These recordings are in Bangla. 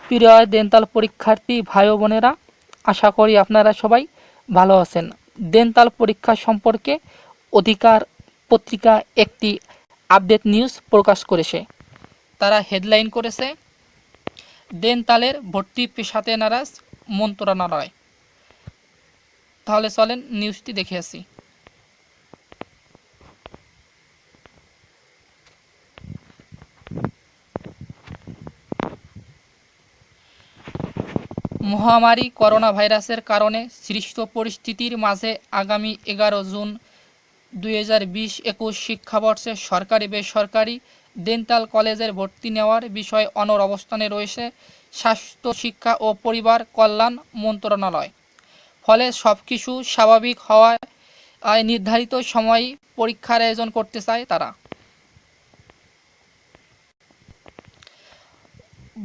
প্রিয় ডেন্টাল পরীক্ষার্থী ভাই ও বোনেরা, আশা করি আপনারা সবাই ভালো আছেন। ডেন্টাল পরীক্ষা সম্পর্কে অধিকার পত্রিকা একটি আপডেট নিউজ প্রকাশ করেছে। তারা হেডলাইন করেছে, ডেন্টালের ভর্তি পেশাতে নারাজ মন্ত্রণালয়। তাহলে চলেন নিউজটি দেখে আসি। মহামারী করোনা ভাইরাসের কারণে সৃষ্ট পরিস্থিতির মাঝে আগামী 11 জুন 2020-21 শিক্ষাবর্ষে সরকারি বেসরকারি ডেন্টাল কলেজের ভর্তি নেওয়ার বিষয়ে অনড় অবস্থানে রয়েছে স্বাস্থ্য, শিক্ষা ও পরিবার কল্যাণ মন্ত্রণালয়। ফলে সবকিছু স্বাভাবিক হওয়ায় নির্ধারিত সময়ে পরীক্ষার আয়োজন করতে চায় তারা।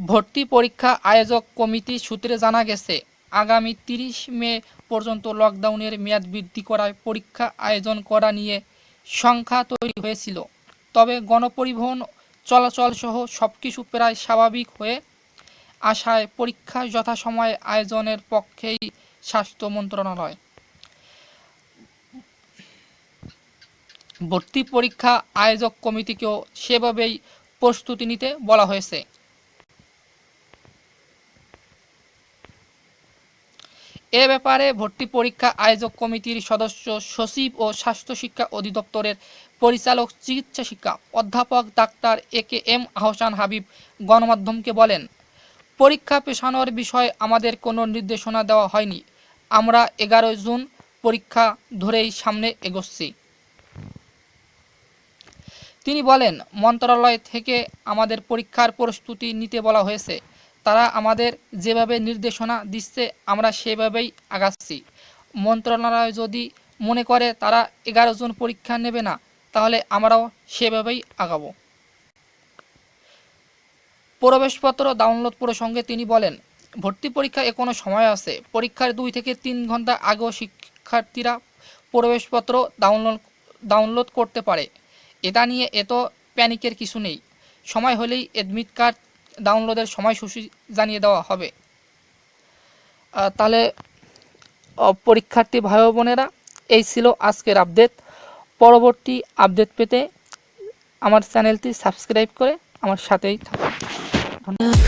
ভর্তি পরীক্ষা আয়োজক কমিটি সূত্রে জানা গেছে, আগামী 30 মে পর্যন্ত লকডাউনের মেয়াদ বৃদ্ধি করায় পরীক্ষা আয়োজন করা নিয়ে সংখ্যা তৈরি হয়েছিল। তবে গণপরিবহন চলাচল সহ সবকিছু প্রায় স্বাভাবিক হয়ে আসায় পরীক্ষা যথাসময়ে আয়োজনের পক্ষেই স্বাস্থ্য মন্ত্রণালয়। ভর্তি পরীক্ষা আয়োজক কমিটিকেও সেভাবেই প্রস্তুতি নিতে বলা হয়েছে। এ ব্যাপারে ভর্তি পরীক্ষা আয়োজক কমিটির সদস্য সচিব ও স্বাস্থ্য শিক্ষা অধিদপ্তরের পরিচালক চিকিৎসা শিক্ষা অধ্যাপক ডাক্তার AKM আহসান হাবিব গণমাধ্যমকে বলেন, পরীক্ষা পেছানোর বিষয়ে আমাদের কোনো নির্দেশনা দেওয়া হয়নি। আমরা 11 জুন পরীক্ষা ধরেই সামনে এগোচ্ছি। তিনি বলেন, মন্ত্রণালয় থেকে আমাদের পরীক্ষার প্রস্তুতি নিতে বলা হয়েছে। তারা আমাদের যেভাবে নির্দেশনা দিচ্ছে আমরা সেভাবেই আগাচ্ছি। মন্ত্রণালয় যদি মনে করে তারা 11 জুন পরীক্ষা নেবে না, তাহলে আমরাও সেভাবেই আগাবো। প্রবেশপত্র ডাউনলোড প্রসঙ্গে তিনি বলেন, ভর্তি পরীক্ষা এখনো সময় আছে। পরীক্ষার 2 থেকে 3 ঘন্টা আগেও শিক্ষার্থীরা প্রবেশপত্র ডাউনলোড করতে পারে। এটা নিয়ে এত প্যানিকের কিছু নেই। সময় হলেই অ্যাডমিট কার্ড ডাউনলোডের সময়সূচি জানিয়ে দেওয়া হবে। তাহলে পরীক্ষার্থী ভাই বোনেরা, এই ছিল আজকের আপডেট। পরবর্তী আপডেট পেতে আমার চ্যানেলটি সাবস্ক্রাইব করে আমার সাথেই থাকুন। ধন্যবাদ।